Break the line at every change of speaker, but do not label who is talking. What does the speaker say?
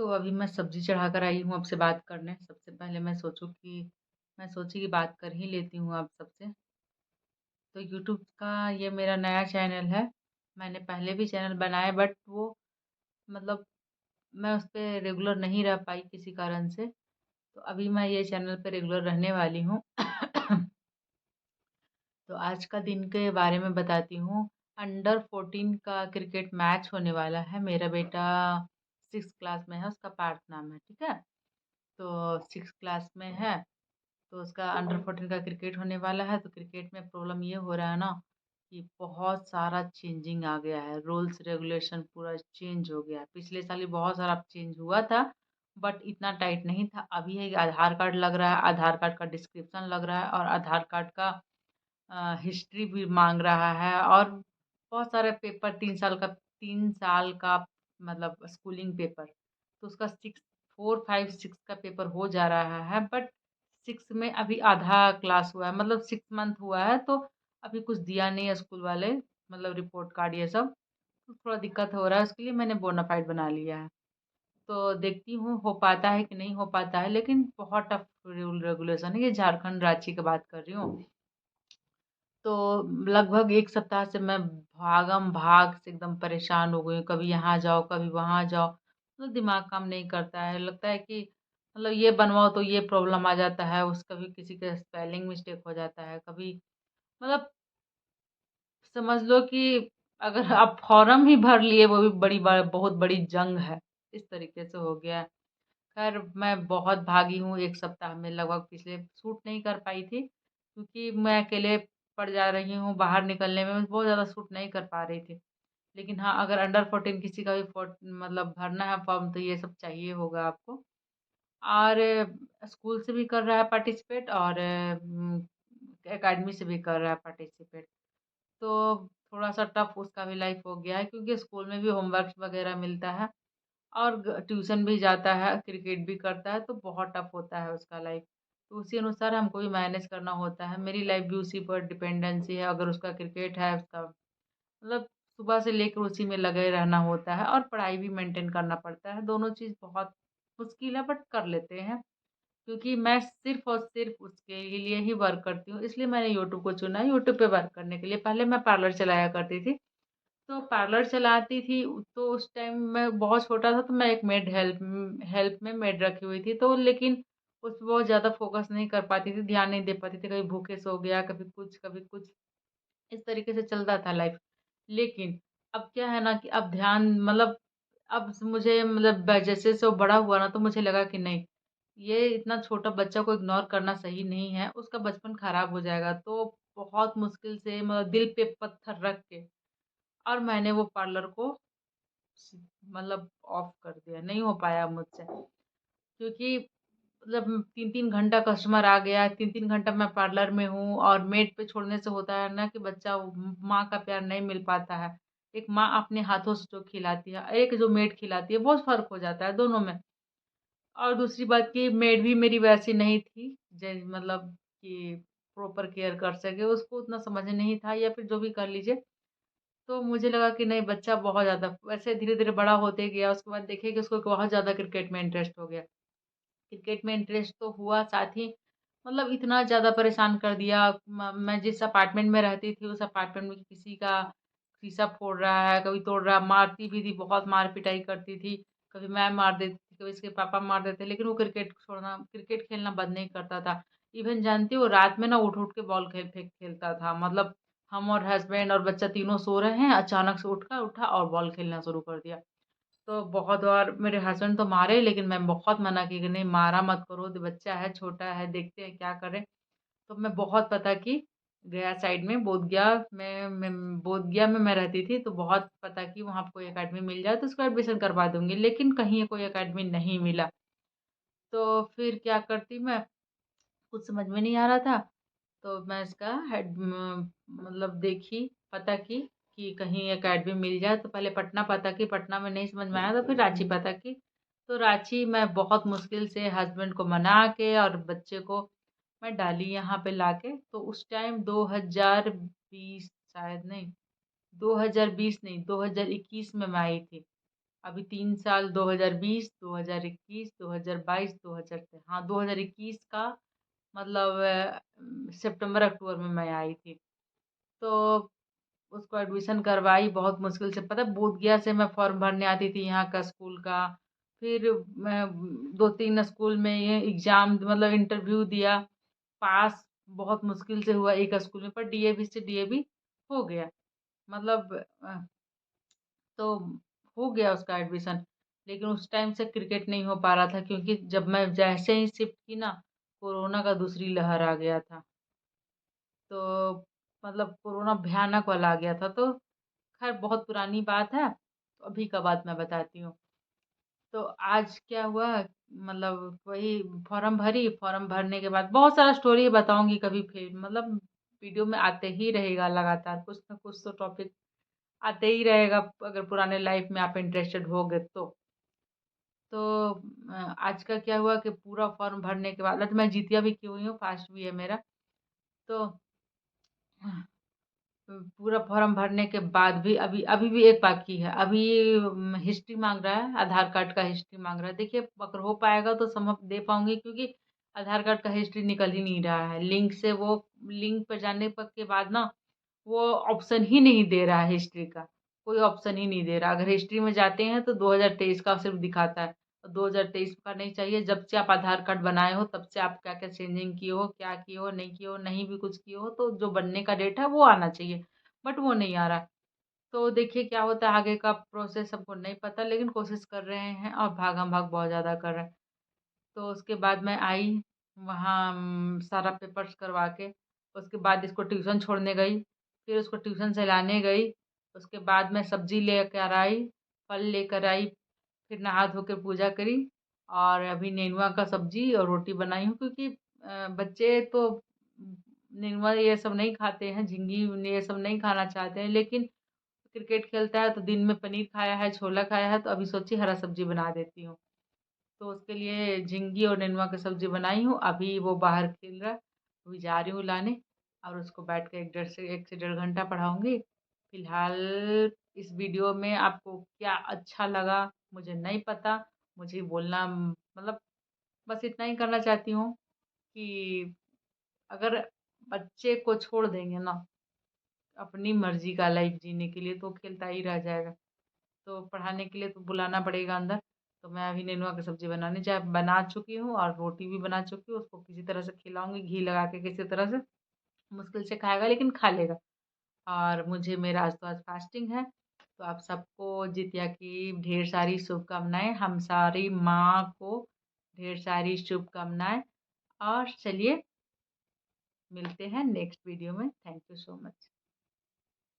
तो अभी मैं सब्ज़ी चढ़ाकर आई हूँ आपसे बात करने। सबसे पहले मैं सोची कि बात कर ही लेती हूँ आप सबसे। तो यूट्यूब का ये मेरा नया चैनल है। मैंने पहले भी चैनल बनाए बट वो मतलब मैं उस पे रेगुलर नहीं रह पाई किसी कारण से। तो अभी मैं ये चैनल पे रेगुलर रहने वाली हूँ। तो आज का दिन के बारे में बताती हूँ। अंडर 14 का क्रिकेट मैच होने वाला है। मेरा बेटा 6th क्लास में है, उसका पार्थ नाम है, ठीक है? तो 6th क्लास में है, तो उसका अंडर 14 का क्रिकेट होने वाला है। तो क्रिकेट में प्रॉब्लम ये हो रहा है ना कि बहुत सारा चेंजिंग आ गया है, रूल्स रेगुलेशन पूरा चेंज हो गया है। पिछले साल ही बहुत सारा चेंज हुआ था बट इतना टाइट नहीं था। अभी है कि आधार कार्ड लग रहा है, आधार कार्ड का डिस्क्रिप्शन लग रहा है और आधार कार्ड का हिस्ट्री भी मांग रहा है और बहुत सारे पेपर 3 साल का मतलब स्कूलिंग पेपर। तो उसका 6 4 5 6 का पेपर हो जा रहा है बट 6 में अभी आधा क्लास हुआ है, मतलब 6 मंथ हुआ है। तो अभी कुछ दिया नहीं है स्कूल वाले, मतलब रिपोर्ट कार्ड ये सब। तो थोड़ा दिक्कत हो रहा है, उसके लिए मैंने बोनाफाइड बना लिया है। तो देखती हूँ हो पाता है कि नहीं हो पाता है, लेकिन बहुत टफ रूल रेगुलेशन है। ये झारखंड रांची की बात कर रही हूँ। तो लगभग 1 सप्ताह से मैं भागम-भाग से एकदम परेशान हो गई हूँ। कभी यहाँ जाओ, कभी वहाँ जाओ, मतलब दिमाग काम नहीं करता है। लगता है कि मतलब ये बनवाओ तो ये प्रॉब्लम आ जाता है, उस कभी किसी का स्पेलिंग मिस्टेक हो जाता है, कभी मतलब समझ लो कि अगर आप फॉर्म ही भर लिए वो भी बहुत बड़ी जंग है, इस तरीके से हो गया है। खैर मैं बहुत भागी हूँ 1 सप्ताह में, लगभग पिछले शूट नहीं कर पाई थी क्योंकि मैं अकेले पड़ जा रही हूँ, बाहर निकलने में बहुत ज़्यादा शूट नहीं कर पा रही थी। लेकिन हाँ, अगर अंडर 14 किसी का भी मतलब भरना है फॉर्म तो ये सब चाहिए होगा आपको। और स्कूल से भी कर रहा है पार्टिसिपेट और एकेडमी से भी कर रहा है पार्टिसिपेट। तो थोड़ा-सा टफ उसका भी लाइफ हो गया है क्योंकि स्कूल में भी होमवर्क वगैरह मिलता है और ट्यूशन भी जाता है, क्रिकेट भी करता है, तो बहुत टफ होता है उसका लाइफ। तो उसी अनुसार हमको भी मैनेज करना होता है। मेरी लाइफ भी उसी पर डिपेंडेंसी है। अगर उसका क्रिकेट है, उसका मतलब सुबह से लेकर उसी में लगे रहना होता है और पढ़ाई भी मेंटेन करना पड़ता है। दोनों चीज़ बहुत मुश्किल है बट कर लेते हैं क्योंकि मैं सिर्फ़ और सिर्फ़ उसके लिए ही वर्क करती हूँ। इसलिए मैंने यूट्यूब को चुना है, यूट्यूब पे वर्क करने के लिए। पहले मैं पार्लर चलाया करती थी। तो पार्लर चलाती थी तो उस टाइम मैं बहुत छोटा था, तो मैं एक मेड हेल्प में मेड रखी हुई थी। तो लेकिन उस पे बहुत ज़्यादा फ़ोकस नहीं कर पाती थी, ध्यान नहीं दे पाती थी। कभी भूखे सो गया, कभी कुछ, इस तरीके से चलता था लाइफ़। लेकिन अब क्या है ना कि अब ध्यान मतलब अब मुझे मतलब जैसे-जैसे वो बड़ा हुआ ना तो मुझे लगा कि नहीं, ये इतना छोटा बच्चा को इग्नोर करना सही नहीं है, उसका बचपन खराब हो जाएगा। तो बहुत मुश्किल से मतलब दिल पे पत्थर रख के और मैंने वो पार्लर को स मतलब ऑफ कर दिया, नहीं हो पाया मुझसे। क्योंकि मतलब 3-3 घंटा कस्टमर आ गया, 3-3 घंटा मैं पार्लर में हूँ और मेड पे छोड़ने से होता है ना कि बच्चा माँ का प्यार नहीं मिल पाता है। एक माँ अपने हाथों से जो खिलाती है, एक जो मेड खिलाती है, बहुत फ़र्क हो जाता है दोनों में। और दूसरी बात कि मेड भी मेरी वैसी नहीं थी, मतलब कि प्रॉपर केयर कर सके, उसको उतना समझ नहीं था या फिर जो भी कर लीजिए। तो मुझे लगा कि नहीं, बच्चा बहुत ज़्यादा वैसे धीरे-धीरे बड़ा होते गया, उसके बाद देखिए कि उसको बहुत ज़्यादा क्रिकेट में इंटरेस्ट हो गया। क्रिकेट में इंटरेस्ट तो हुआ, साथ ही मतलब इतना ज़्यादा परेशान कर दिया। मैं जिस अपार्टमेंट में रहती थी, उस अपार्टमेंट में किसी का शीशा फोड़ रहा है, कभी तोड़ रहा है, मारती भी थी, बहुत मार-पिटाई करती थी। कभी मैं मार देती थी, कभी इसके पापा मार देते, लेकिन वो क्रिकेट खेलना बंद नहीं करता था। इवन जानती हो, रात में ना उठ-उठ के बॉल खेलता था। मतलब हम और हस्बैंड और बच्चा तीनों सो रहे हैं, अचानक से उठा और बॉल खेलना शुरू कर दिया। तो बहुत बार मेरे हस्बैंड तो मारे, लेकिन मैं बहुत मना की कि नहीं, मारा मत करो, बच्चा है, छोटा है, देखते हैं क्या करें। तो मैं बहुत पता की, गया साइड में बोधगया में मैं रहती थी, तो बहुत पता की वहाँ पे कोई अकेडमी मिल जाए तो उसको एडमिशन करवा दूँगी, लेकिन कहीं कोई अकेडमी नहीं मिला। तो फिर क्या करती मैं, कुछ समझ में नहीं आ रहा था, तो मैं इसका मतलब देखी, पता की कि कहीं अकेडमी मिल जाए। तो पहले पटना पता की, पटना में नहीं समझ में आया तो फिर रांची पता की। तो रांची मैं बहुत मुश्किल से हस्बैंड को मना के और बच्चे को मैं डाली यहाँ पे लाके। तो उस टाइम 2020 शायद नहीं, 2020 नहीं, 2021 में मैं आई थी। अभी 3 साल 2020, 2021, 2022, 2000 हाँ 2021 का मतलब सितंबर अक्टूबर में मैं आई थी। तो उसको एडमिशन करवाई बहुत मुश्किल से, पता है बोध गया से मैं फॉर्म भरने आती थी यहाँ का स्कूल का। फिर मैं 2-3 स्कूल में ये एग्ज़ाम मतलब इंटरव्यू दिया, पास बहुत मुश्किल से हुआ एक स्कूल में, पर डीएवी से डीएवी हो गया। मतलब तो हो गया उसका एडमिशन। लेकिन उस टाइम से क्रिकेट नहीं हो पा रहा था क्योंकि जब मैं जैसे ही शिफ्ट की ना, कोरोना का दूसरी लहर आ गया था। तो मतलब कोरोना भयानक वाला आ गया था। तो खैर बहुत पुरानी बात है, तो अभी का बात मैं बताती हूँ। तो आज क्या हुआ, मतलब वही फॉर्म भरी, फॉर्म भरने के बाद बहुत सारा स्टोरी बताऊँगी कभी फिर, मतलब वीडियो में आते ही रहेगा लगातार, कुछ ना कुछ तो टॉपिक आते ही रहेगा अगर पुराने लाइफ में आप इंटरेस्टेड होगे तो। तो आज का क्या हुआ कि पूरा फॉर्म भरने के बाद मैं जितिया भी की हुई हूँ, फास्ट भी है मेरा। तो पूरा फॉर्म भरने के बाद भी अभी अभी भी एक बाकी है। अभी हिस्ट्री माँग रहा है, आधार कार्ड का हिस्ट्री माँग रहा है। देखिए अगर हो पाएगा तो संभव दे पाऊँगी क्योंकि आधार कार्ड का हिस्ट्री निकल ही नहीं रहा है। लिंक से वो लिंक पे जाने प के बाद ना वो ऑप्शन ही नहीं दे रहा है हिस्ट्री का, कोई ऑप्शन ही नहीं दे रहा। अगर हिस्ट्री में जाते हैं तो 2023 का सिर्फ़ दिखाता है। 2023 का नहीं चाहिए, जब से आप आधार कार्ड बनाए हो तब से आप क्या-क्या चेंजिंग किए हो, क्या किए हो, नहीं किए हो, नहीं भी कुछ किए हो तो जो बनने का डेट है वो आना चाहिए, बट वो नहीं आ रहा। तो देखिए क्या होता है आगे का प्रोसेस हमको नहीं पता, लेकिन कोशिश कर रहे हैं और भागम-भाग बहुत ज़्यादा कर रहे हैं। तो उसके बाद मैं आई, वहाँ सारा पेपर्स करवा के, उसके बाद इसको ट्यूशन छोड़ने गई, फिर उसको ट्यूशन से लाने गई, उसके बाद मैं सब्ज़ी लेकर आई, फल लेकर आई, फिर नहा धो के पूजा करी और अभी नेनुआ का सब्ज़ी और रोटी बनाई हूँ क्योंकि बच्चे तो नेनुआ ये सब नहीं खाते हैं, झींगी ये सब नहीं खाना चाहते हैं, लेकिन क्रिकेट खेलता है तो दिन में पनीर खाया है, छोला खाया है, तो अभी सोची हरा सब्ज़ी बना देती हूँ। तो उसके लिए झींगी और नेनुआ की सब्ज़ी बनाई हूँ। अभी वो बाहर खेल रहा है, अभी जा रही हूँ लाने और उसको बैठ के 1 से डेढ़ घंटा पढ़ाऊँगी। फ़िलहाल इस वीडियो में आपको क्या अच्छा लगा मुझे नहीं पता। मुझे बोलना मतलब बस इतना ही करना चाहती हूँ कि अगर बच्चे को छोड़ देंगे ना, अपनी मर्ज़ी का लाइफ़ जीने के लिए तो वो खेलता ही रह जाएगा। तो पढ़ाने के लिए तो बुलाना पड़ेगा अंदर। तो मैं अभी नेनुआ की सब्ज़ी बनाने जा बना चुकी हूँ और रोटी भी बना चुकी हूँ। उसको किसी तरह से खिलाऊँगी, घी लगा के किसी तरह से। मुश्किल से खाएगा लेकिन खा लेगा। और मुझे मेरा आज तो आज फास्टिंग है। तो आप सबको जितिया की ढेर सारी शुभकामनाएँ। हम सारी माँ को ढेर सारी शुभकामनाएँ और चलिए मिलते हैं नेक्स्ट वीडियो में। Thank you so much.